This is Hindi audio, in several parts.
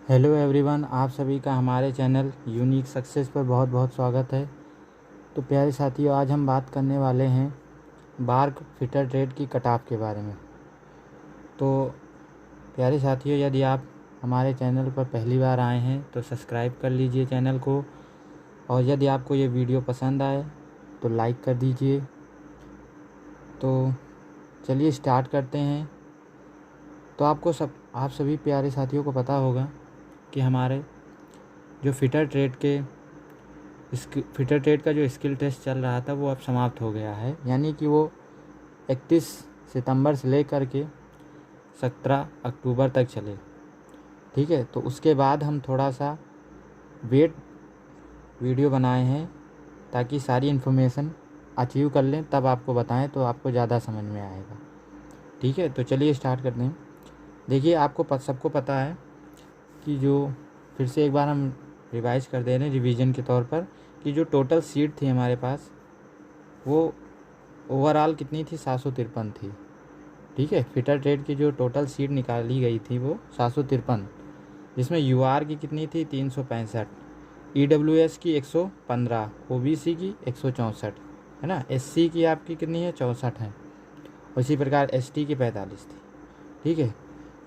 हेलो एवरीवन, आप सभी का हमारे चैनल यूनिक सक्सेस पर बहुत बहुत स्वागत है। तो प्यारे साथियों, आज हम बात करने वाले हैं बार्क फिटर ट्रेड की कट ऑफ के बारे में। तो प्यारे साथियों, यदि आप हमारे चैनल पर पहली बार आए हैं तो सब्सक्राइब कर लीजिए चैनल को, और यदि आपको ये वीडियो पसंद आए तो लाइक कर दीजिए। तो चलिए स्टार्ट करते हैं। तो आप सभी प्यारे साथियों को पता होगा कि हमारे जो फिटर ट्रेड का जो स्किल टेस्ट चल रहा था वो अब समाप्त हो गया है। यानी कि वो 31 सितंबर से लेकर के 17 अक्टूबर तक चले। ठीक है, तो उसके बाद हम थोड़ा सा वेट वीडियो बनाए हैं ताकि सारी इन्फॉर्मेशन अचीव कर लें, तब आपको बताएं तो आपको ज़्यादा समझ में आएगा। ठीक है, तो चलिए स्टार्ट करते हैं। देखिए, सबको पता है कि जो फिर से एक बार हम रिवाइज कर दे रहे हैं रिवीजन के तौर पर, कि जो टोटल सीट थी हमारे पास वो ओवरऑल कितनी थी, 753 थी। ठीक है, फिटर ट्रेड की जो टोटल सीट निकाली गई थी वो 753, जिसमें यूआर की कितनी थी, 365, ईडब्ल्यूएस की 115, ओबीसी की 164 है ना, एससी की आपकी कितनी है, 64 है। उसी प्रकार एसटी की 45 थी। ठीक है,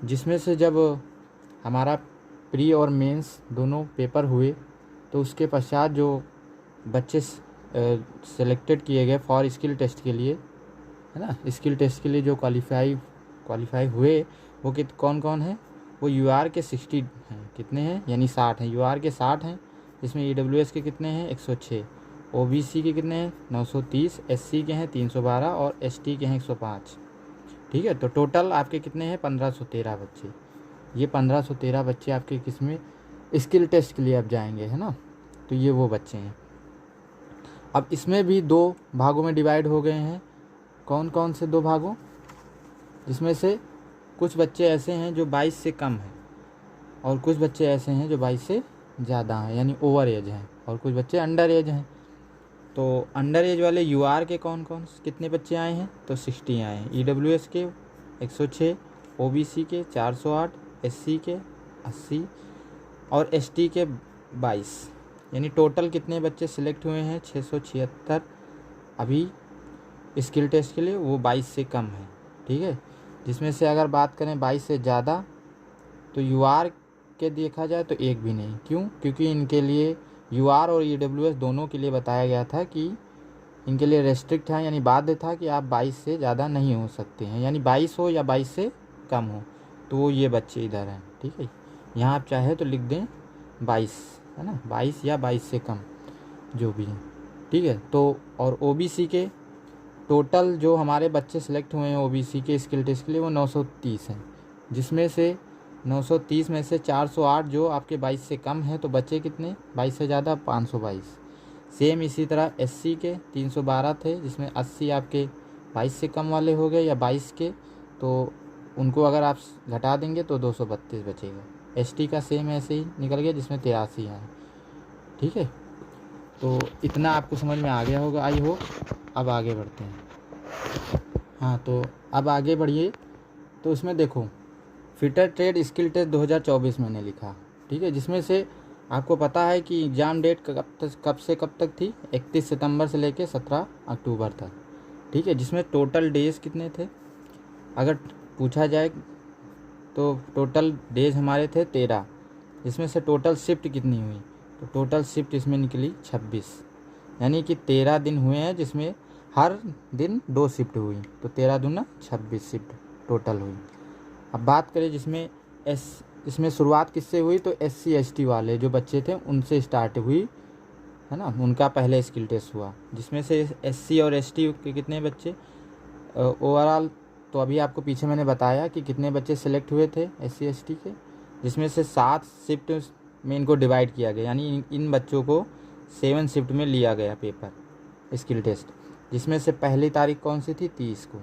जिसमें से जब हमारा प्री और मेंस दोनों पेपर हुए तो उसके पश्चात जो बच्चे सेलेक्टेड किए गए फॉर स्किल टेस्ट के लिए, है ना, स्किल टेस्ट के लिए जो क्वालिफाई हुए वो कौन कौन है, वो यूआर के 60 हैं। कितने हैं, यानी 60 हैं। यूआर के 60 हैं, जिसमें ईडब्ल्यूएस के कितने हैं, 106, ओबीसी के कितने हैं, 930, एससी के हैं 312 और एसटी के हैं 105। ठीक है, तो टोटल आपके कितने हैं, 1513 बच्चे। ये 1513 बच्चे आपके किसमें, स्किल टेस्ट के लिए अब जाएंगे, है ना। तो ये वो बच्चे हैं। अब इसमें भी दो भागों में डिवाइड हो गए हैं। कौन कौन से दो भागों, जिसमें से कुछ बच्चे ऐसे हैं जो 22 से कम हैं, और कुछ बच्चे ऐसे हैं जो 22 से ज़्यादा हैं, यानी ओवर एज हैं, और कुछ बच्चे अंडर एज हैं। तो अंडर एज वाले यूआर के कौन कौन कितने बच्चे आए हैं, तो 60 आए हैं। ईडब्ल्यूएस के 106, ओबीसी के 408, एससी के 80 और एसटी के 22, यानी टोटल कितने बच्चे सिलेक्ट हुए हैं, 676 अभी स्किल टेस्ट के लिए, वो 22 से कम है। ठीक है, जिसमें से अगर बात करें 22 से ज़्यादा, तो यूआर के देखा जाए तो एक भी नहीं। क्यों, क्योंकि इनके लिए यूआर और ईडब्ल्यूएस दोनों के लिए बताया गया था कि इनके लिए रेस्ट्रिक्ट है, यानी बाध्य था कि आप 22 से ज़्यादा नहीं हो सकते हैं, यानी 22 हो या 22 से कम हो। तो वो ये बच्चे इधर हैं। ठीक है, यहाँ आप चाहे तो लिख दें 22, है ना, 22 या 22 से कम जो भी हैं। ठीक है, तो और ओबीसी के टोटल जो हमारे बच्चे सिलेक्ट हुए हैं ओबीसी के स्किल टेस्ट के लिए वो 930 हैं, जिसमें से 930 में से 408 जो आपके 22 से कम हैं, तो बच्चे कितने, 22 से ज़्यादा 522। सेम इसी तरह एससी के 312 थे, जिसमें 80 आपके 22 से कम वाले हो गए या 22 के, तो उनको अगर आप घटा देंगे तो 232 बचेगा। एसटी का सेम ऐसे ही निकल गया, जिसमें 83 हैं। ठीक है, तो इतना आपको समझ में आ गया होगा, आई होप। अब आगे बढ़ते हैं। हाँ, तो अब आगे बढ़िए। तो इसमें देखो, फिटर ट्रेड स्किल टेस्ट 2024 मैंने लिखा। ठीक है, जिसमें से आपको पता है कि एग्ज़ाम डेट कब से कब तक थी, 31 सितंबर से लेके 17 अक्टूबर तक। ठीक है, जिसमें टोटल डेज कितने थे, अगर पूछा जाए तो टोटल डेज हमारे थे 13, जिसमें से टोटल शिफ्ट कितनी हुई, तो टोटल शिफ्ट इसमें निकली 26, यानी कि 13 दिन हुए हैं, जिसमें हर दिन 2 शिफ्ट हुई, तो 13 दूना 26 शिफ्ट टोटल हुई। अब बात करें इसमें शुरुआत किससे हुई, तो SC ST वाले जो बच्चे थे उनसे स्टार्ट हुई, है ना, उनका पहले स्किल टेस्ट हुआ, जिसमें से SC और ST के कितने बच्चे ओवरऑल, तो अभी आपको पीछे मैंने बताया कि कितने बच्चे सेलेक्ट हुए थे SC ST के, जिसमें से 7 शिफ्ट में इनको डिवाइड किया गया, यानी इन बच्चों को 7 शिफ्ट में लिया गया पेपर स्किल टेस्ट, जिसमें से पहली तारीख कौन सी थी, 30 को।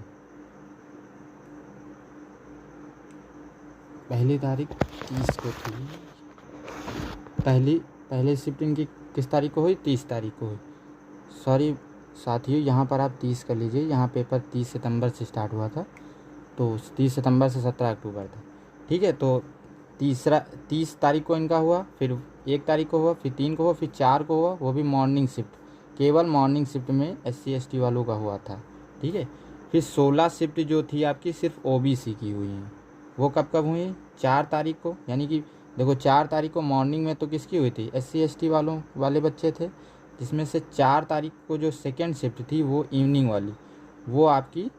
पहली तारीख 30 को थी। पहले शिफ्ट इनकी किस तारीख को हुई, 30 तारीख को हुई। सॉरी साथियों, यहाँ पर आप 30 कर लीजिए, यहाँ पेपर 30 सितंबर से स्टार्ट हुआ था, तो 30 सितंबर से 17 अक्टूबर था। ठीक है, तो 30 तारीख को इनका हुआ, फिर 1 तारीख को हुआ, फिर 3 को हुआ, फिर 4 को हुआ, वो भी मॉर्निंग शिफ्ट, केवल मॉर्निंग शिफ्ट में SC ST वालों का हुआ था। ठीक है, फिर 16 शिफ्ट जो थी आपकी सिर्फ OBC की हुई हैं। वो कब कब हुई? 4 तारीख को, यानी कि देखो 4 तारीख को मॉर्निंग में तो किसकी हुई थी? SC ST वालों वाले बच्चे थे, जिसमें से 4 तारीख को जो सेकेंड शिफ्ट थी वो इवनिंग वाली, वो आपकी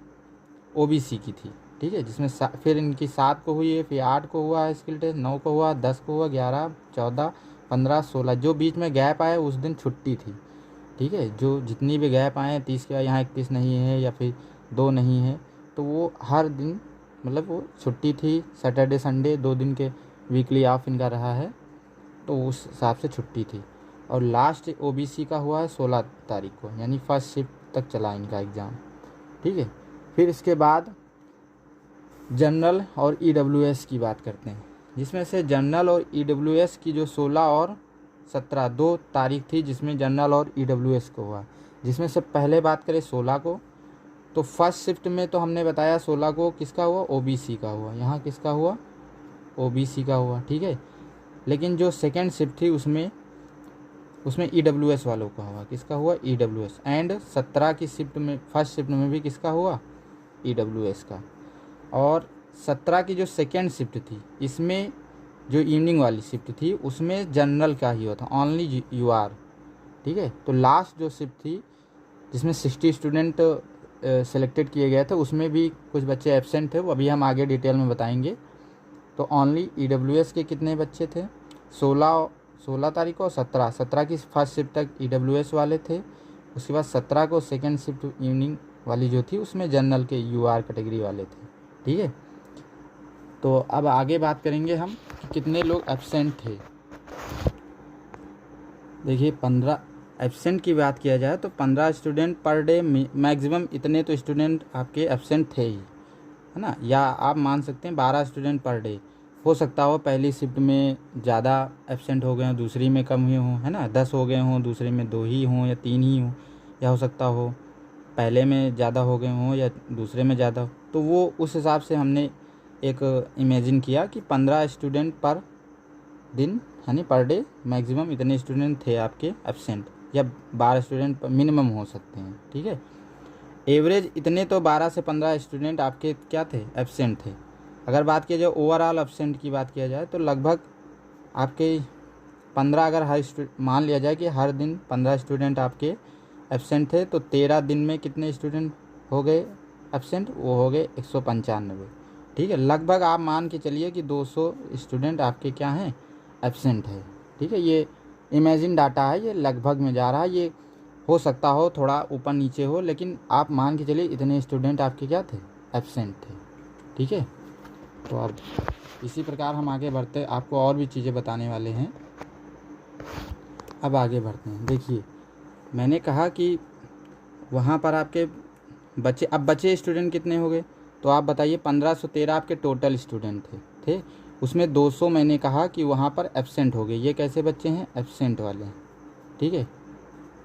OBC की थी। ठीक है, जिसमें फिर इनकी 7 को हुई है, फिर 8 को हुआ है स्किल टेस्ट, 9 को हुआ, 10 को हुआ, 11, 14, 15, 16, जो बीच में गैप आया उस दिन छुट्टी थी। ठीक है, जो जितनी भी गैप आए 30 के यहाँ 31 नहीं है या फिर 2 नहीं है, तो वो हर दिन मतलब वो छुट्टी थी। सैटरडे संडे 2 दिन के वीकली ऑफ इनका रहा है, तो उस हिसाब से छुट्टी थी। और लास्ट OBC का हुआ है 16 तारीख को, यानी फर्स्ट शिफ्ट तक चला इनका एग्ज़ाम। ठीक है, फिर इसके बाद जनरल और EWS की बात करते हैं, जिसमें से जनरल और EWS की जो 16 और 17 2 तारीख थी, जिसमें जनरल और EWS को हुआ। जिसमें से पहले बात करें 16 को, तो फर्स्ट शिफ्ट में तो हमने बताया 16 को किसका हुआ? OBC का हुआ। यहाँ किसका हुआ? OBC का हुआ। ठीक है, लेकिन जो सेकेंड शिफ्ट थी उसमें EWS वालों का हुआ। किसका हुआ? EWS। एंड 17 की शिफ्ट में, फर्स्ट शिफ्ट में भी किसका हुआ? EWS का। और 17 की जो सेकेंड शिफ्ट थी, इसमें जो इवनिंग वाली शिफ्ट थी उसमें जनरल का ही हुआ था, ओनली UR। ठीक है, तो लास्ट जो शिफ्ट थी जिसमें 60 स्टूडेंट सेलेक्टेड किए गए थे, उसमें भी कुछ बच्चे एब्सेंट थे, वो अभी हम आगे डिटेल में बताएंगे। तो ओनली EWS के कितने बच्चे थे? 16 तारीख को, 17 की फर्स्ट शिफ्ट तक EWS वाले थे। उसके बाद 17 को सेकेंड शिफ्ट इवनिंग वाली जो थी उसमें जनरल के UR कैटेगरी वाले थे। ठीक है, तो अब आगे बात करेंगे हम कि कितने लोग एब्सेंट थे। देखिए 15 एब्सेंट की बात किया जाए तो 15 स्टूडेंट पर डे मैक्सिमम, इतने तो स्टूडेंट आपके एब्सेंट थे ही, है ना। या आप मान सकते हैं 12 स्टूडेंट पर डे। हो सकता हो पहली शिफ्ट में ज़्यादा एब्सेंट हो गए हों, दूसरी में कम हुए हों, है ना। 10 हो गए हों, दूसरे में 2 ही हों या 3 ही हों, या हो सकता हो पहले में ज़्यादा हो गए हों या दूसरे में ज़्यादा हो। तो वो उस हिसाब से हमने एक इमेजिन किया कि 15 स्टूडेंट पर दिन, यानी पर डे मैक्सिमम इतने स्टूडेंट थे आपके एब्सेंट, या 12 स्टूडेंट मिनिमम हो सकते हैं। ठीक है, एवरेज इतने तो 12 से 15 स्टूडेंट आपके क्या थे? एब्सेंट थे। अगर बात किया जाए ओवरऑल एब्सेंट की बात किया जाए तो लगभग आपके 15, अगर हर मान लिया जाए कि हर दिन 15 स्टूडेंट आपके एब्सेंट थे, तो 13 दिन में कितने स्टूडेंट हो गए एब्सेंट? वो हो गए 195। ठीक है, लगभग आप मान के चलिए कि 200 स्टूडेंट आपके क्या हैं? एब्सेंट है। ठीक है, ये इमेजिन डाटा है, ये लगभग में जा रहा है, ये हो सकता हो थोड़ा ऊपर नीचे हो, लेकिन आप मान के चलिए इतने स्टूडेंट आपके क्या थे? एब्सेंट थे। ठीक है, तो अब इसी प्रकार हम आगे बढ़ते, आपको और भी चीज़ें बताने वाले हैं। अब आगे बढ़ते हैं। देखिए मैंने कहा कि वहाँ पर आपके बच्चे, अब बचे स्टूडेंट कितने हो गए? तो आप बताइए 1513 आपके टोटल स्टूडेंट थे, उसमें 200 मैंने कहा कि वहाँ पर एब्सेंट हो गए। ये कैसे बच्चे हैं? एब्सेंट वाले। ठीक है,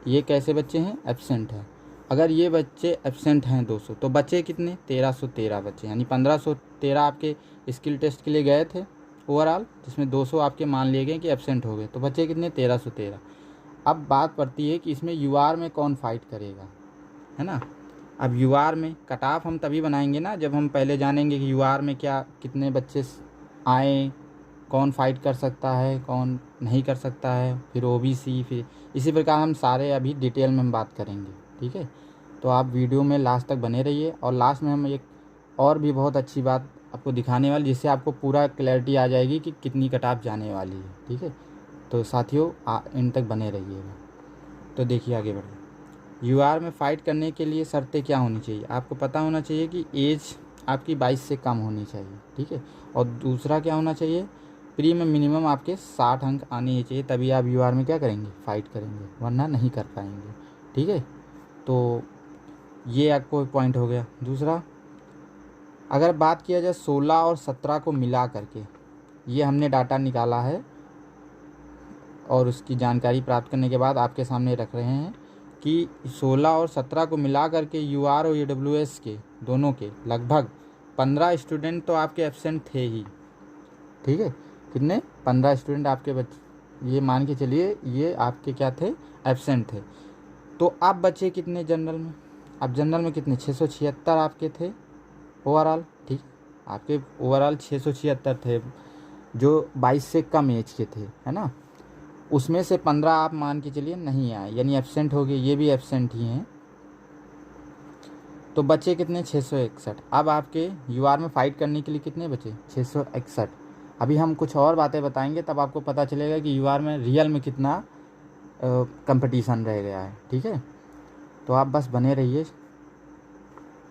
ये कैसे बच्चे हैं? एब्सेंट है। अगर ये बच्चे एब्सेंट हैं 200, तो बच्चे कितने? 1313 बच्चे, यानी 1513 आपके स्किल टेस्ट के लिए गए थे ओवरऑल, जिसमें 200 आपके मान लिए गए कि एब्सेंट हो गए, तो बच्चे कितने? 1313। अब बात पड़ती है कि इसमें UR में कौन फाइट करेगा, है ना। अब UR में कट ऑफ हम तभी बनाएंगे ना जब हम पहले जानेंगे कि UR में क्या कितने बच्चे आए, कौन फाइट कर सकता है, कौन नहीं कर सकता है, फिर OBC, फिर इसी प्रकार हम सारे अभी डिटेल में हम बात करेंगे। ठीक है, तो आप वीडियो में लास्ट तक बने रहिए, और लास्ट में हम एक और भी बहुत अच्छी बात आपको दिखाने वाली, जिससे आपको पूरा क्लैरिटी आ जाएगी कि कितनी कट ऑफ जाने वाली है। ठीक है, तो साथियों इन तक बने रहिएगा। तो देखिए आगे बढ़िए। UR में फ़ाइट करने के लिए शर्तें क्या होनी चाहिए? आपको पता होना चाहिए कि एज आपकी 22 से कम होनी चाहिए। ठीक है, और दूसरा क्या होना चाहिए? प्री में मिनिमम आपके 60 अंक आने ही चाहिए, तभी आप UR में क्या करेंगे? फ़ाइट करेंगे, वरना नहीं कर पाएंगे। ठीक है, तो ये आपको पॉइंट हो गया। दूसरा, अगर बात किया जाए 16 और 17 को मिला करके, ये हमने डाटा निकाला है और उसकी जानकारी प्राप्त करने के बाद आपके सामने रख रहे हैं कि 16 और 17 को मिला करके UR और EWS के दोनों के लगभग 15 स्टूडेंट तो आपके एब्सेंट थे ही। ठीक है, कितने 15 स्टूडेंट आपके बच्चे, ये मान के चलिए ये आपके क्या थे, एब्सेंट थे। तो अब बचे कितने जनरल में, अब जनरल में कितने 676 आपके थे ओवरऑल, ठीक, आपके ओवरऑल 676 थे जो 22 से कम एज के थे, है ना। उसमें से 15 आप मान के चलिए नहीं आए, यानी एब्सेंट हो गए, ये भी एब्सेंट ही हैं। तो बचे कितने 661। अब आपके यूआर में फ़ाइट करने के लिए कितने बचे 661। अभी हम कुछ और बातें बताएंगे तब आपको पता चलेगा कि यूआर में रियल में कितना कंपटीशन रह गया है, ठीक है। तो आप बस बने रहिए,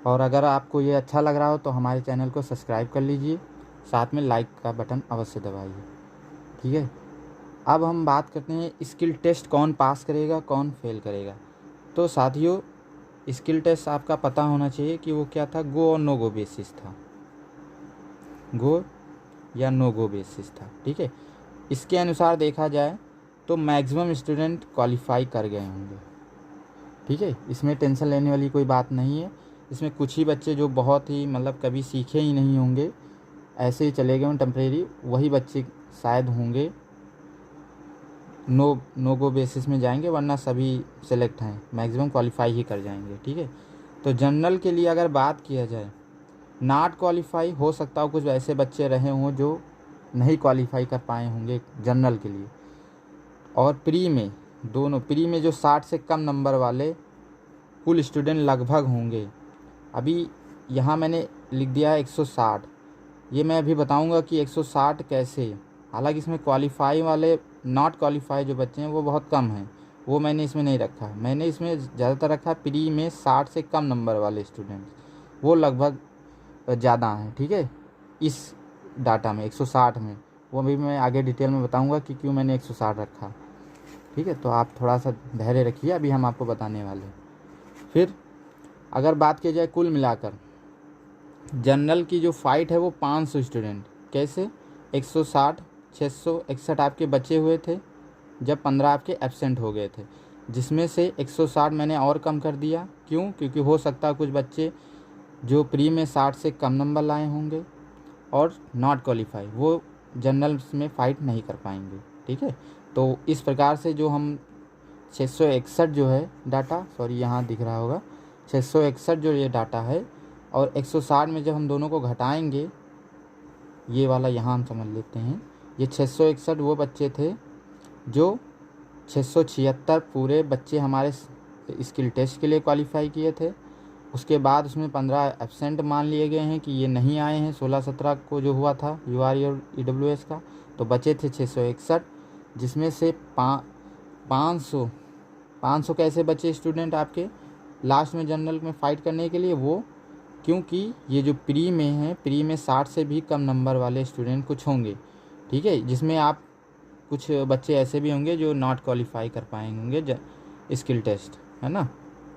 और अगर आपको ये अच्छा लग रहा हो तो हमारे चैनल को सब्सक्राइब कर लीजिए, साथ में लाइक का बटन अवश्य दबाइए, ठीक है। अब हम बात करते हैं स्किल टेस्ट कौन पास करेगा कौन फेल करेगा। तो साथियों स्किल टेस्ट आपका पता होना चाहिए कि वो क्या था, गो और नो गो बेसिस था, गो या नो गो बेसिस था, ठीक है। इसके अनुसार देखा जाए तो मैक्सिमम स्टूडेंट क्वालिफाई कर गए होंगे, ठीक है। इसमें टेंशन लेने वाली कोई बात नहीं है। इसमें कुछ ही बच्चे जो बहुत ही मतलब कभी सीखे ही नहीं होंगे, ऐसे ही चले गए हों टेम्परेरी, वही बच्चे शायद होंगे नो गो बेसिस में जाएंगे, वरना सभी सेलेक्ट हैं, मैक्सिमम क्वालिफाई ही कर जाएंगे, ठीक है। तो जनरल के लिए अगर बात किया जाए, नॉट क्वालिफाई हो सकता हो कुछ ऐसे बच्चे रहे हों जो नहीं क्वालिफाई कर पाए होंगे जनरल के लिए। और प्री में, दोनों प्री में जो 60 से कम नंबर वाले कुल स्टूडेंट लगभग होंगे, अभी यहाँ मैंने लिख दिया है 160, ये मैं अभी बताऊंगा कि 160 कैसे। हालांकि इसमें क्वालिफाई वाले, नॉट क्वालिफाई जो बच्चे हैं वो बहुत कम हैं, वो मैंने इसमें नहीं रखा, मैंने इसमें ज़्यादातर रखा प्री में 60 से कम नंबर वाले स्टूडेंट्स, वो लगभग ज़्यादा हैं, ठीक है। इस डाटा में 160 में, वो अभी मैं आगे डिटेल में बताऊंगा कि क्यों मैंने 160 रखा, ठीक है। तो आप थोड़ा सा धैर्य रखिए, अभी हम आपको बताने वाले हैं। फिर अगर बात की जाए कुल मिलाकर जनरल की जो फ़ाइट है वो 500 स्टूडेंट, कैसे 160 661 आपके बचे हुए थे जब 15 आपके एब्सेंट हो गए थे, जिसमें से 160 मैंने और कम कर दिया, क्यों, क्योंकि हो सकता है कुछ बच्चे जो प्री में 60 से कम नंबर लाए होंगे और नॉट क्वालिफाई, वो जनरल में फ़ाइट नहीं कर पाएंगे, ठीक है। तो इस प्रकार से जो हम 661 जो है डाटा, सॉरी यहाँ दिख रहा होगा 661 जो ये डाटा है, और 160 में जब हम दोनों को घटाएंगे, ये वाला यहाँ हम समझ लेते हैं, ये 661 वो बच्चे थे जो 676 पूरे बच्चे हमारे स्किल टेस्ट के लिए क्वालिफाई किए थे। उसके बाद उसमें 15 एब्सेंट मान लिए गए हैं कि ये नहीं आए हैं 16-17 को जो हुआ था UR और EWS का, तो बचे थे 661, जिसमें से 500 कैसे बचे स्टूडेंट आपके लास्ट में जनरल में फ़ाइट करने के लिए, वो क्योंकि ये जो प्री में है, प्री में 60 से भी कम नंबर वाले स्टूडेंट कुछ होंगे, ठीक है, जिसमें आप कुछ बच्चे ऐसे भी होंगे जो नॉट क्वालिफाई कर पाएंगे होंगे स्किल टेस्ट, है ना।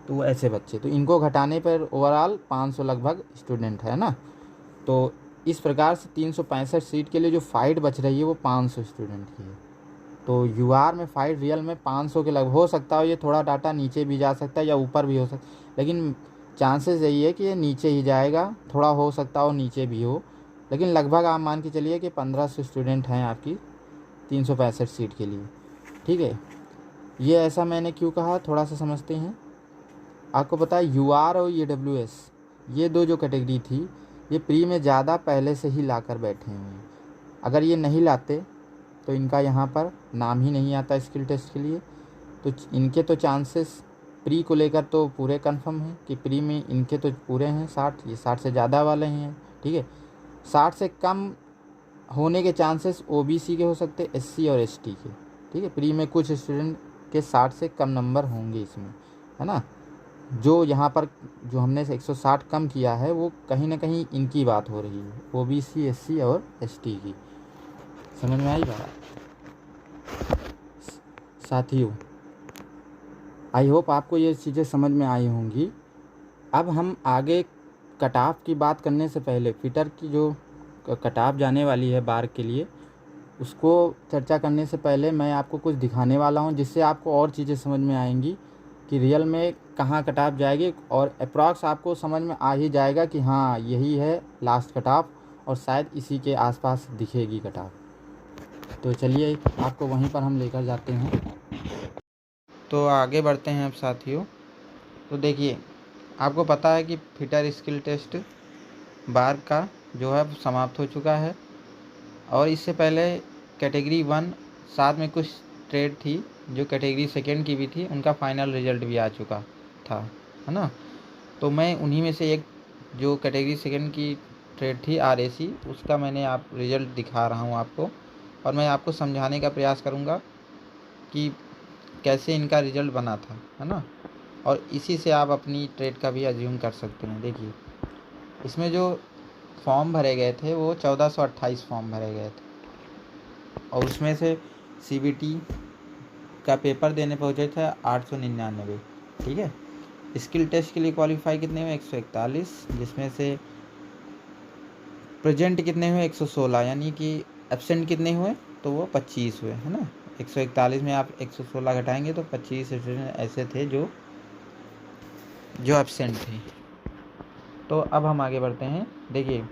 तो वो ऐसे बच्चे, तो इनको घटाने पर ओवरऑल 500 लगभग स्टूडेंट है ना। तो इस प्रकार से 365 सीट के लिए जो फ़ाइट बच रही है वो 500 स्टूडेंट की है। तो UR में फ़ाइट रियल में 500 के लगभग हो सकता है, ये थोड़ा डाटा नीचे भी जा सकता है या ऊपर भी हो सकता है, लेकिन चांसेस यही है कि ये नीचे ही जाएगा, थोड़ा हो सकता हो नीचे भी हो, लेकिन लगभग आप मान के चलिए कि 1500 स्टूडेंट हैं आपकी 365 सीट के लिए, ठीक है। ये ऐसा मैंने क्यों कहा, थोड़ा सा समझते हैं। आपको पता है UR और EWS ये दो जो कैटेगरी थी, ये प्री में ज़्यादा पहले से ही लाकर बैठे हुए हैं। अगर ये नहीं लाते तो इनका यहाँ पर नाम ही नहीं आता स्किल टेस्ट के लिए। तो इनके तो चांसेस प्री को लेकर तो पूरे कंफर्म हैं कि प्री में इनके तो पूरे हैं 60, ये 60 से ज़्यादा वाले हैं, ठीक है। 60 से कम होने के चांसेस OBC के हो सकते, SC और ST के, ठीक है। प्री में कुछ स्टूडेंट के 60 से कम नंबर होंगे इसमें, है ना। जो यहाँ पर जो हमने 160 कम किया है वो कहीं ना कहीं इनकी बात हो रही है, OBC SC और ST की। समझ में आई बात साथियों? आई होप आपको ये चीज़ें समझ में आई होंगी। अब हम आगे कट ऑफ की बात करने से पहले, फिटर की जो कट ऑफ जाने वाली है बार के लिए, उसको चर्चा करने से पहले मैं आपको कुछ दिखाने वाला हूँ, जिससे आपको और चीज़ें समझ में आएंगी कि रियल में कहाँ कट ऑफ जाएगी, और अप्रॉक्स आपको समझ में आ ही जाएगा कि हाँ यही है लास्ट कट ऑफ, और शायद इसी के आसपास दिखेगी कट ऑफ। तो चलिए आपको वहीं पर हम लेकर जाते हैं। तो आगे बढ़ते हैं अब साथियों। तो देखिए, आपको पता है कि फिटर स्किल टेस्ट बार का जो है समाप्त हो चुका है, और इससे पहले कैटेगरी 1 साथ में कुछ ट्रेड थी जो कैटेगरी 2 की भी थी, उनका फाइनल रिजल्ट भी आ चुका था, है ना। तो मैं उन्हीं में से एक जो कैटेगरी 2 की ट्रेड थी RAC, उसका मैंने आप रिज़ल्ट दिखा रहा हूँ आपको, और मैं आपको समझाने का प्रयास करूँगा कि कैसे इनका रिज़ल्ट बना था, है ना। और इसी से आप अपनी ट्रेड का भी अज्यूम कर सकते हैं। देखिए, इसमें जो फॉर्म भरे गए थे वो 1428 फॉर्म भरे गए थे, और उसमें से CBT का पेपर देने पहुँचे थे 899। ठीक है। स्किल टेस्ट के लिए क्वालिफाई कितने हुए? 141, जिसमें से प्रेजेंट कितने हुए? 116, यानी कि एब्सेंट कितने हुए? तो वो 25 हुए, है ना। 141 में आप 116 घटाएंगे तो 25 स्टूडेंट ऐसे थे जो एब्सेंट थे। तो अब हम आगे बढ़ते हैं। देखिए,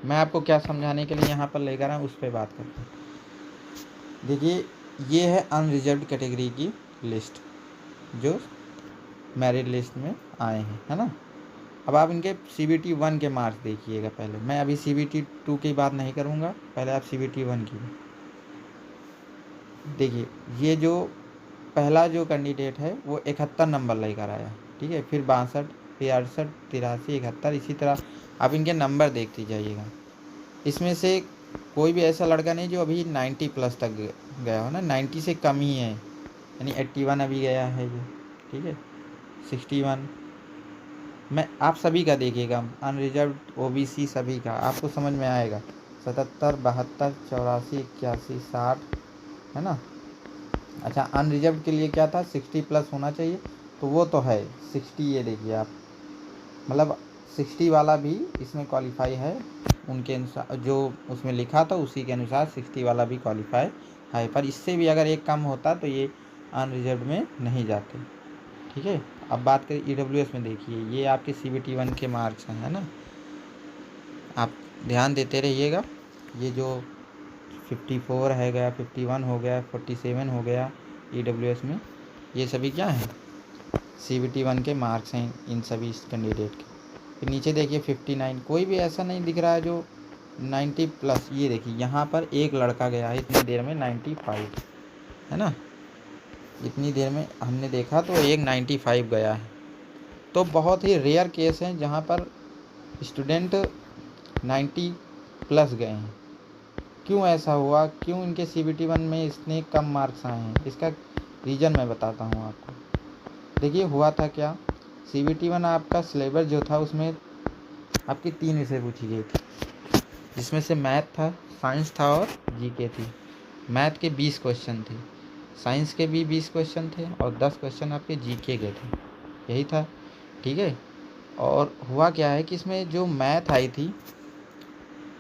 मैं आपको क्या समझाने के लिए यहाँ पर लेकर आया उस पर बात करते हैं। देखिए, ये है अनरिजर्व्ड कैटेगरी की लिस्ट जो मेरिट लिस्ट में आए हैं, है ना। अब आप इनके CBT 1 के मार्क्स देखिएगा। पहले मैं अभी CBT 2 की बात नहीं करूँगा, पहले आप CBT 1 की देखिए। ये जो पहला जो कैंडिडेट है वो 71 नंबर लेकर आया, ठीक है। फिर 62, फिर 68, 83, 71, इसी तरह आप इनके नंबर देखते जाइएगा। इसमें से कोई भी ऐसा लड़का नहीं जो अभी 90 प्लस तक गया हो ना, 90 से कम ही है, यानी 81 अभी गया है ये, ठीक है। 61, मैं आप सभी का देखिएगा, अनरिजर्व OBC सभी का आपको समझ में आएगा। 77, 72, 84, 81, 60, है ना। अच्छा, अनरिजर्व के लिए क्या था? 60 प्लस होना चाहिए, तो वो तो है 60। ये देखिए आप, मतलब 60 वाला भी इसमें क्वालिफाई है, उनके अनुसार जो उसमें लिखा था उसी के अनुसार 60 वाला भी क्वालिफाई है। पर इससे भी अगर एक कम होता तो ये अनरिजर्व में नहीं जाते, ठीक है। अब बात करें EWS में, देखिए ये आपके CBT 1 के मार्क्स हैं, है ना। आप ध्यान देते रहिएगा। ये जो 54 है गया, 51 हो गया, 47 हो गया EWS में, ये सभी क्या हैं? CBT 1 के मार्क्स हैं इन सभी कैंडिडेट के। फिर नीचे देखिए 59, कोई भी ऐसा नहीं दिख रहा है जो 90 प्लस। ये देखिए यहाँ पर एक लड़का गया है इतनी देर में 95, है ना। इतनी देर में हमने देखा तो एक 95 गया है। तो बहुत ही रेयर केस है जहाँ पर स्टूडेंट 90 प्लस गए हैं। क्यों ऐसा हुआ? क्यों इनके CBT 1 में इतने कम मार्क्स आए हैं? इसका रीज़न मैं बताता हूँ आपको। देखिए, हुआ था क्या, CBT 1 आपका सिलेबस जो था उसमें आपकी 3 विषय पूछी गई थी, जिसमें से मैथ था, साइंस था और GK थी। मैथ के 20 क्वेश्चन थे, साइंस के भी 20 क्वेश्चन थे, और 10 क्वेश्चन आपके GK के थे, यही था, ठीक है। और हुआ क्या है कि इसमें जो मैथ आई थी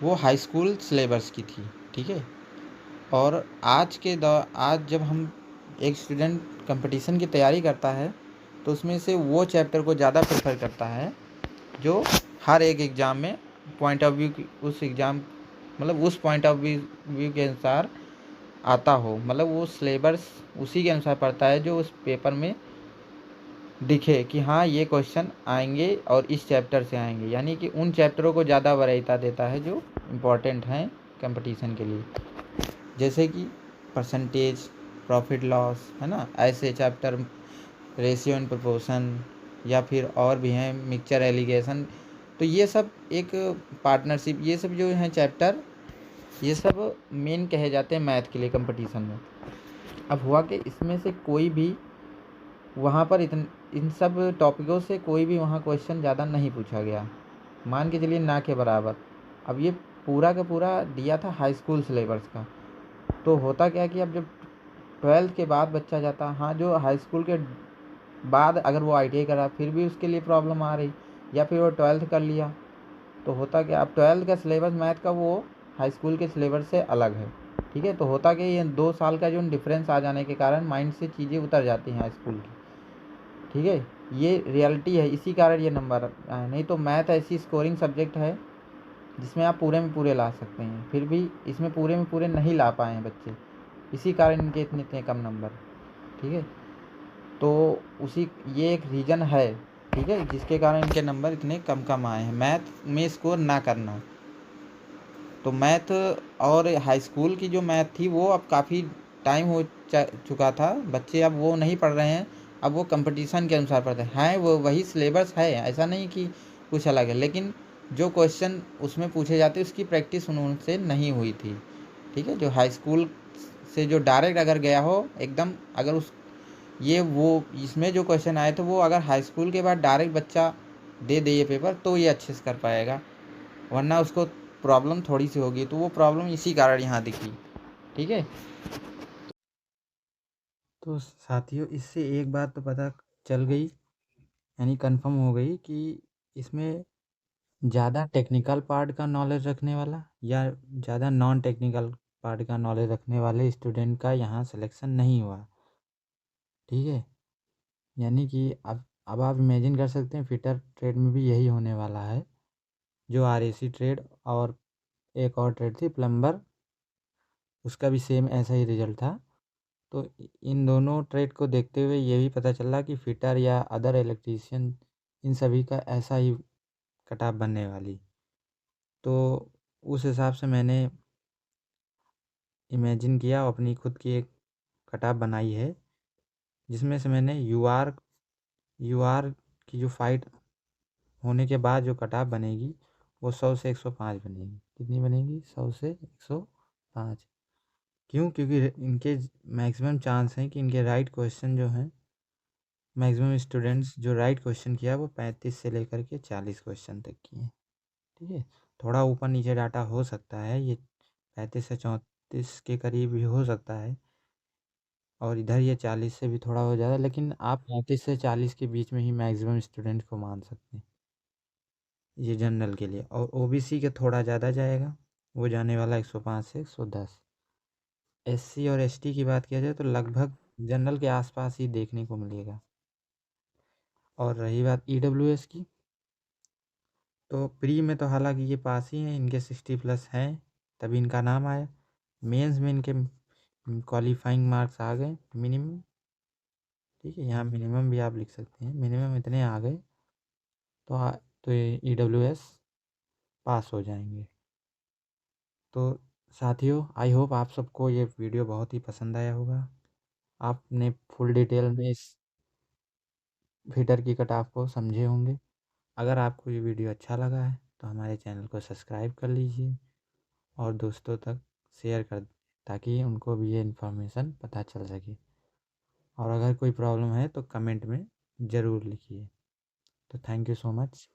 वो हाई स्कूल सिलेबस की थी, ठीक है। और आज जब हम एक स्टूडेंट कंपटीशन की तैयारी करता है तो उसमें से वो चैप्टर को ज़्यादा प्रेफर करता है जो हर एक एग्ज़ाम में पॉइंट ऑफ व्यू उस एग्ज़ाम मतलब उस पॉइंट ऑफ व्यू के अनुसार आता हो, मतलब वो सिलेबस उसी के अनुसार पढ़ता है जो उस पेपर में दिखे कि हाँ ये क्वेश्चन आएंगे और इस चैप्टर से आएंगे, यानी कि उन चैप्टरों को ज़्यादा वरीयता देता है जो इम्पोर्टेंट हैं कंपटीशन के लिए, जैसे कि परसेंटेज, प्रॉफिट लॉस, है ना। ऐसे चैप्टर, रेशियो एंड प्रोपोर्शन, या फिर और भी हैं मिक्सचर एलिगेशन। तो ये सब एक पार्टनरशिप, ये सब जो हैं चैप्टर, ये सब मेन कहे जाते हैं मैथ के लिए कंपटीशन में। अब हुआ कि इसमें से कोई भी वहाँ पर इन सब टॉपिकों से कोई भी वहाँ क्वेश्चन ज़्यादा नहीं पूछा गया, मान के चलिए ना के बराबर। अब ये पूरा का पूरा दिया था हाई स्कूल सिलेबस का। तो होता क्या कि अब जब 12th के बाद बच्चा जाता, हाँ जो हाई स्कूल के बाद अगर वो ITI करा फिर भी उसके लिए प्रॉब्लम आ रही, या फिर वो 12th कर लिया, तो होता क्या, अब 12th का सिलेबस मैथ का वो हाई स्कूल के सिलेबस से अलग है, ठीक है। तो होता क्या, ये 2 साल का जो डिफरेंस आ जाने के कारण माइंड से चीज़ें उतर जाती हैं हाई स्कूल की, ठीक है। ये रियलिटी है, इसी कारण ये नंबर आए। नहीं तो मैथ ऐसी स्कोरिंग सब्जेक्ट है जिसमें आप पूरे में पूरे ला सकते हैं, फिर भी इसमें पूरे में पूरे नहीं ला पाए हैं बच्चे, इसी कारण इनके इतने इतने कम नंबर। ठीक है, तो उसी ये एक रीज़न है, ठीक है, जिसके कारण इनके नंबर इतने कम कम आए हैं, मैथ में स्कोर ना करना। तो मैथ और हाई स्कूल की जो मैथ थी वो अब काफ़ी टाइम हो चुका था, बच्चे अब वो नहीं पढ़ रहे हैं, अब वो कंपटीशन के अनुसार पढ़ते हैं, वो वही सिलेबस है, ऐसा नहीं कि कुछ अलग है, लेकिन जो क्वेश्चन उसमें पूछे जाते उसकी प्रैक्टिस उनसे नहीं हुई थी। ठीक है, जो हाई स्कूल से जो डायरेक्ट अगर गया हो एकदम, अगर उस ये वो इसमें जो क्वेश्चन आए थे वो अगर हाई स्कूल के बाद डायरेक्ट बच्चा दे दे ये पेपर तो ये अच्छे से कर पाएगा, वरना उसको प्रॉब्लम थोड़ी सी होगी, तो वो प्रॉब्लम इसी कारण यहाँ दिखी। ठीक है, तो साथियों, इससे एक बात तो पता चल गई, यानी कंफर्म हो गई कि इसमें ज़्यादा टेक्निकल पार्ट का नॉलेज रखने वाला या ज़्यादा नॉन टेक्निकल पार्ट का नॉलेज रखने वाले स्टूडेंट का यहाँ सिलेक्शन नहीं हुआ। ठीक है, यानी कि अब आप इमेजिन कर सकते हैं फिटर ट्रेड में भी यही होने वाला है, जो आरएसी ट्रेड और एक और ट्रेड थी प्लम्बर, उसका भी सेम ऐसा ही रिजल्ट था। तो इन दोनों ट्रेड को देखते हुए ये भी पता चला कि फिटर या अदर इलेक्ट्रीशियन इन सभी का ऐसा ही कट ऑफ बनने वाली। तो उस हिसाब से मैंने इमेजिन किया, अपनी खुद की एक कट ऑफ बनाई है, जिसमें से मैंने यूआर की जो फाइट होने के बाद जो कट ऑफ बनेगी वो 100 से 105 बनेगी। कितनी बनेगी? 100 से 105। क्यों? क्योंकि इनके मैक्सिमम चांस हैं कि इनके राइट क्वेश्चन जो हैं, मैक्सिमम स्टूडेंट्स जो राइट क्वेश्चन किया वो 35 से लेकर के 40 क्वेश्चन तक किए। ठीक है, थोड़ा ऊपर नीचे डाटा हो सकता है, ये 35 से 34 के करीब भी हो सकता है, और इधर ये 40 से भी थोड़ा हो ज़्यादा, लेकिन आप 35 से 40 के बीच में ही मैक्सिमम स्टूडेंट को मान सकते हैं ये जनरल के लिए। और ओबीसी के थोड़ा ज़्यादा जाएगा, वो जाने वाला 105 से 110। एससी और एसटी की बात किया जाए तो लगभग जनरल के आसपास ही देखने को मिलेगा। और रही बात ईडब्ल्यूएस की, तो प्री में तो हालांकि ये पास ही हैं, इनके 60+ हैं तभी इनका नाम आया। मेंस में इनके क्वालिफाइंग मार्क्स आ गए मिनिमम। ठीक है, यहाँ मिनिमम भी आप लिख सकते हैं, मिनिमम इतने आ गए तो तो ये ईडब्ल्यूएस पास हो जाएंगे। तो साथियों, आई होप आप सबको ये वीडियो बहुत ही पसंद आया होगा, आपने फुल डिटेल में इस फिटर की कट ऑफ को समझे होंगे। अगर आपको ये वीडियो अच्छा लगा है तो हमारे चैनल को सब्सक्राइब कर लीजिए और दोस्तों तक शेयर कर, ताकि उनको भी ये इन्फॉर्मेशन पता चल सके। और अगर कोई प्रॉब्लम है तो कमेंट में ज़रूर लिखिए। तो थैंक यू सो मच।